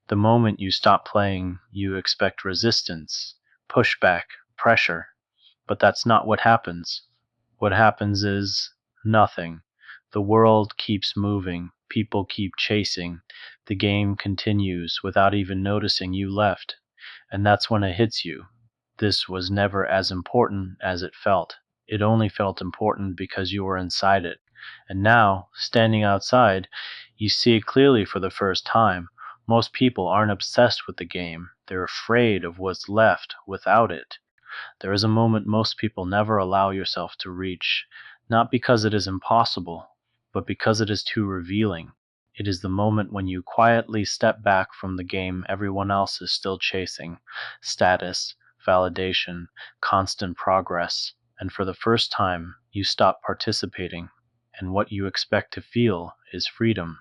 The moment you stop playing, you expect resistance, pushback, pressure. But that's not what happens. What happens is nothing. The world keeps moving, people keep chasing, the game continues without even noticing you left. And that's when it hits you. This was never as important as it felt. It only felt important because you were inside it. And now, standing outside, you see it clearly for the first time. Most people aren't obsessed with the game, they're afraid of what's left without it. There is a moment most people never allow yourself to reach, not because it is impossible, but because it is too revealing. It is the moment when you quietly step back from the game everyone else is still chasing: status, validation, constant progress, and for the first time, you stop participating, and what you expect to feel is freedom.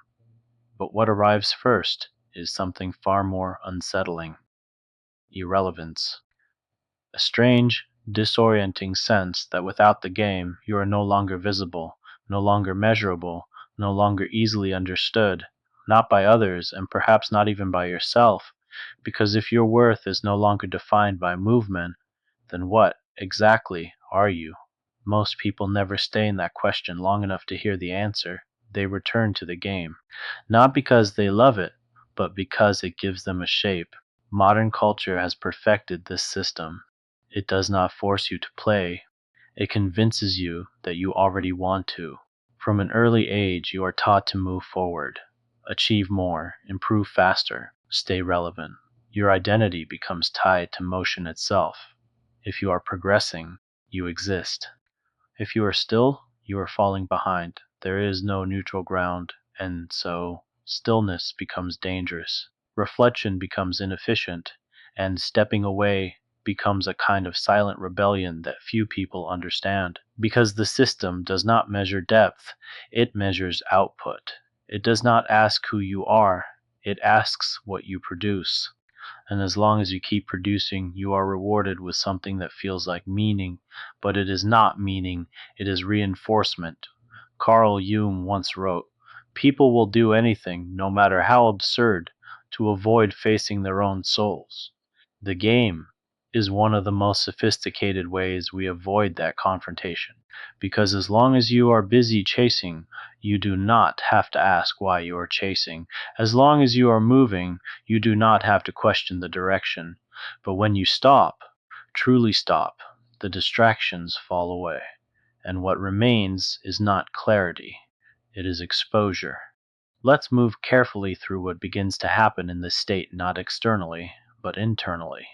But what arrives first is something far more unsettling: irrelevance. A strange, disorienting sense that without the game you are no longer visible, no longer measurable, no longer easily understood, not by others and perhaps not even by yourself, because if your worth is no longer defined by movement, then what, exactly, are you? Most people never stay in that question long enough to hear the answer. They return to the game, not because they love it, but because it gives them a shape. Modern culture has perfected this system. It does not force you to play, it convinces you that you already want to. From an early age, you are taught to move forward, achieve more, improve faster, stay relevant. Your identity becomes tied to motion itself. If you are progressing, you exist. If you are still, you are falling behind. There is no neutral ground, and so stillness becomes dangerous. Reflection becomes inefficient, and stepping away becomes a kind of silent rebellion that few people understand. Because the system does not measure depth, it measures output. It does not ask who you are, it asks what you produce. And as long as you keep producing, you are rewarded with something that feels like meaning, but it is not meaning, it is reinforcement. Carl Jung once wrote, "People will do anything, no matter how absurd, to avoid facing their own souls." The game is one of the most sophisticated ways we avoid that confrontation, because as long as you are busy chasing, you do not have to ask why you are chasing. As long as you are moving, you do not have to question the direction. But when you stop, truly stop, the distractions fall away, and what remains is not clarity, it is exposure. Let's move carefully through what begins to happen in this state, not externally, but internally.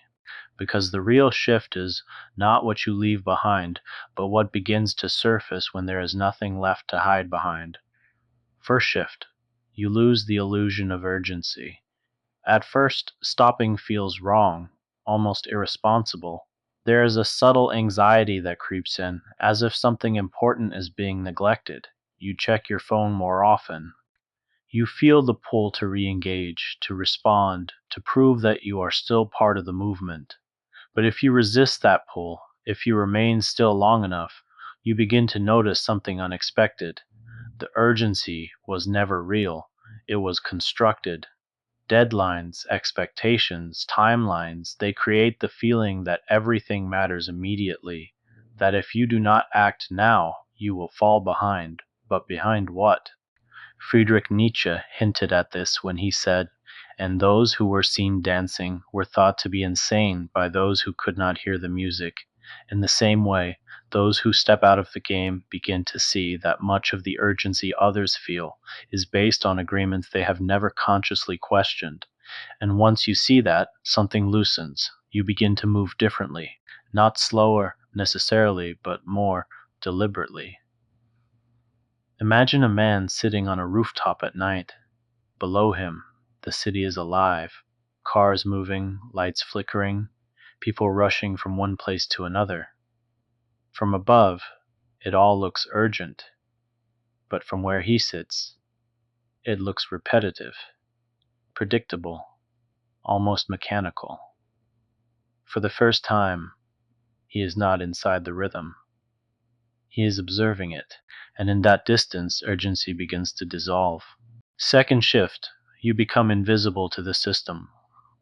Because the real shift is not what you leave behind, but what begins to surface when there is nothing left to hide behind. First shift: you lose the illusion of urgency. At first, stopping feels wrong, almost irresponsible. There is a subtle anxiety that creeps in, as if something important is being neglected. You check your phone more often. You feel the pull to re-engage, to respond, to prove that you are still part of the movement. But if you resist that pull, if you remain still long enough, you begin to notice something unexpected. The urgency was never real, it was constructed. Deadlines, expectations, timelines, they create the feeling that everything matters immediately, that if you do not act now, you will fall behind. But behind what? Friedrich Nietzsche hinted at this when he said, "And those who were seen dancing were thought to be insane by those who could not hear the music." In the same way, those who step out of the game begin to see that much of the urgency others feel is based on agreements they have never consciously questioned. And once you see that, something loosens. You begin to move differently, not slower necessarily, but more deliberately. Imagine a man sitting on a rooftop at night. Below him, the city is alive, cars moving, lights flickering, people rushing from one place to another. From above, it all looks urgent, but from where he sits, it looks repetitive, predictable, almost mechanical. For the first time, he is not inside the rhythm. He is observing it, and in that distance, urgency begins to dissolve. Second shift: You become invisible to the system.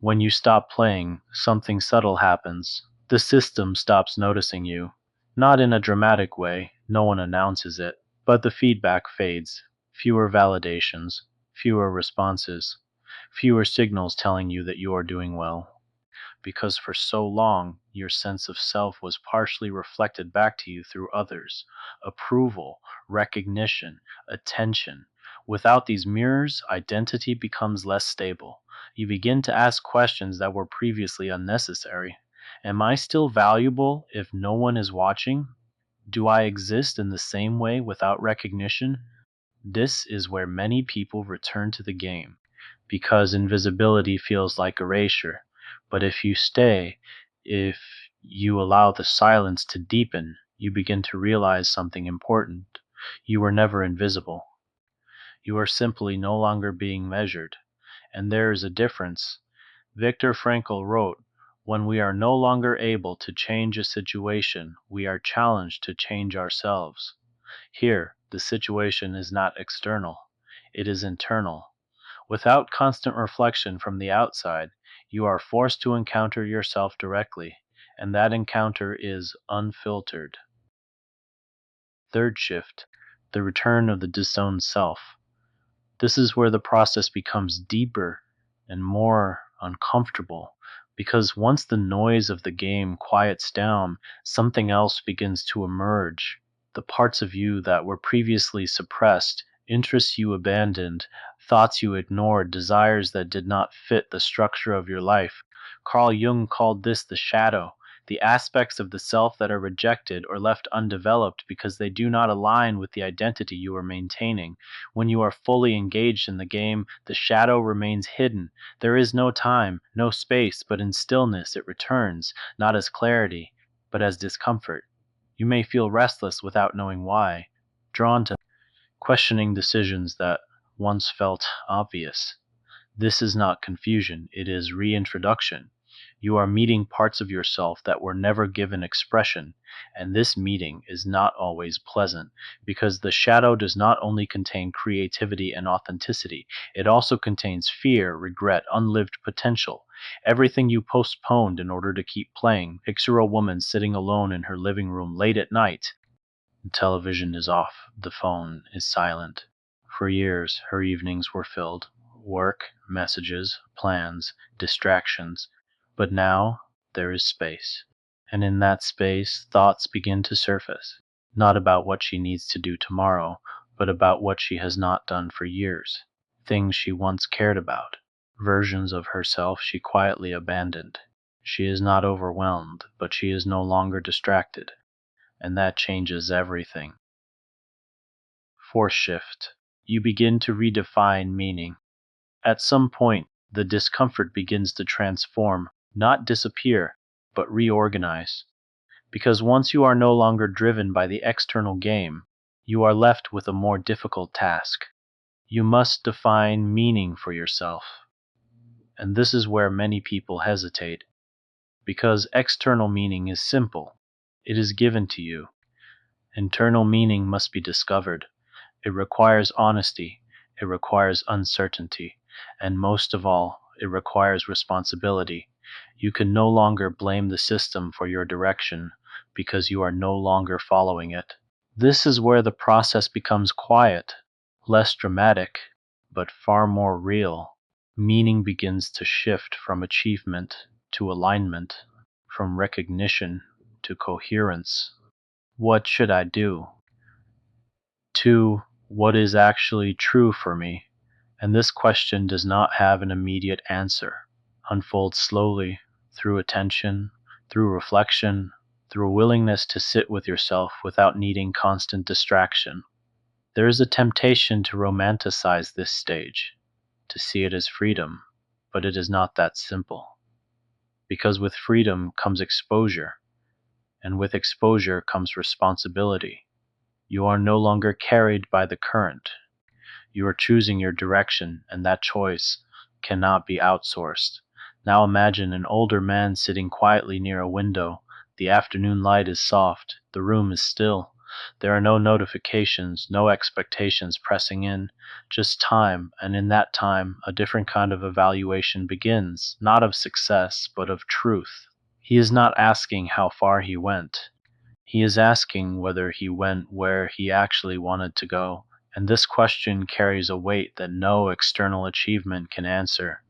When you stop playing, something subtle happens. The system stops noticing you. Not in a dramatic way, no one announces it, but the feedback fades. Fewer validations, fewer responses, fewer signals telling you that you are doing well. Because for so long, your sense of self was partially reflected back to you through others. Approval, recognition, attention. Without these mirrors, identity becomes less stable. You begin to ask questions that were previously unnecessary. Am I still valuable if no one is watching? Do I exist in the same way without recognition? This is where many people return to the game, because invisibility feels like erasure. But if you stay, if you allow the silence to deepen, you begin to realize something important. You were never invisible. You are simply no longer being measured. And there is a difference. Viktor Frankl wrote, "When we are no longer able to change a situation, we are challenged to change ourselves." Here, the situation is not external, it is internal. Without constant reflection from the outside, you are forced to encounter yourself directly, and that encounter is unfiltered. Third shift, the return of the disowned self. This is where the process becomes deeper and more uncomfortable, because once the noise of the game quiets down, something else begins to emerge. The parts of you that were previously suppressed, interests you abandoned, thoughts you ignored, desires that did not fit the structure of your life. Carl Jung called this the shadow, the aspects of the self that are rejected or left undeveloped because they do not align with the identity you are maintaining. When you are fully engaged in the game, the shadow remains hidden. There is no time, no space, but in stillness it returns, not as clarity, but as discomfort. You may feel restless without knowing why, drawn to questioning decisions that once felt obvious. This is not confusion, it is reintroduction. You are meeting parts of yourself that were never given expression, and this meeting is not always pleasant, because the shadow does not only contain creativity and authenticity, it also contains fear, regret, unlived potential. Everything you postponed in order to keep playing. Picture a woman sitting alone in her living room late at night. The television is off, the phone is silent. For years, her evenings were filled. Work, messages, plans, distractions. But now, there is space. And in that space, thoughts begin to surface. Not about what she needs to do tomorrow, but about what she has not done for years. Things she once cared about. Versions of herself she quietly abandoned. She is not overwhelmed, but she is no longer distracted. And that changes everything. Fourth shift. You begin to redefine meaning. At some point, the discomfort begins to transform, not disappear, but reorganize. Because once you are no longer driven by the external game, you are left with a more difficult task. You must define meaning for yourself. And this is where many people hesitate, because external meaning is simple. It is given to you. Internal meaning must be discovered. It requires honesty, it requires uncertainty, and most of all, it requires responsibility. You can no longer blame the system for your direction because you are no longer following it. This is where the process becomes quiet, less dramatic, but far more real. Meaning begins to shift from achievement to alignment, from recognition to coherence. What should I do? To what is actually true for me? And this question does not have an immediate answer. Unfolds slowly, through attention, through reflection, through a willingness to sit with yourself without needing constant distraction. There is a temptation to romanticize this stage, to see it as freedom, but it is not that simple. Because with freedom comes exposure, and with exposure comes responsibility. You are no longer carried by the current. You are choosing your direction, and that choice cannot be outsourced. Now imagine an older man sitting quietly near a window. The afternoon light is soft, the room is still. There are no notifications, no expectations pressing in, just time, and in that time, a different kind of evaluation begins, not of success, but of truth. He is not asking how far he went. He is asking whether he went where he actually wanted to go, and this question carries a weight that no external achievement can answer.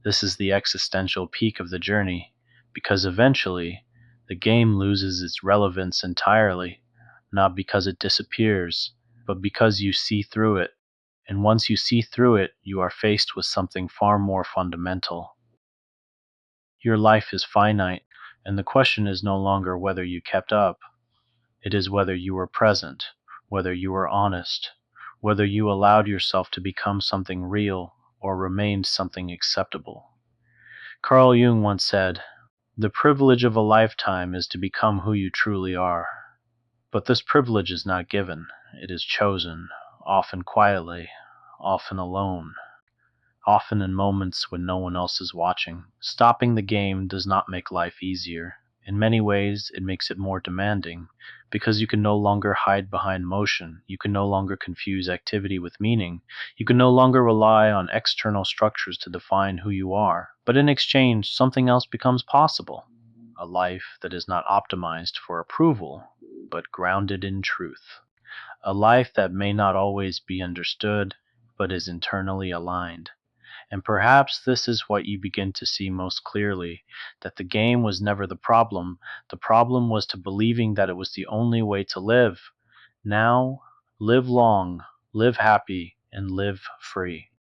This is the existential peak of the journey, because eventually, the game loses its relevance entirely, not because it disappears, but because you see through it. And once you see through it, you are faced with something far more fundamental. Your life is finite, and the question is no longer whether you kept up. It is whether you were present, whether you were honest, whether you allowed yourself to become something real or remained something acceptable. Carl Jung once said, "The privilege of a lifetime is to become who you truly are." But this privilege is not given, it is chosen, often quietly, often alone, often in moments when no one else is watching. Stopping the game does not make life easier. In many ways, it makes it more demanding, because you can no longer hide behind motion, you can no longer confuse activity with meaning, you can no longer rely on external structures to define who you are. But in exchange, something else becomes possible. A life that is not optimized for approval, but grounded in truth. A life that may not always be understood, but is internally aligned. And perhaps this is what you begin to see most clearly, that the game was never the problem was to believing that it was the only way to live. Now, live long, live happy, and live free.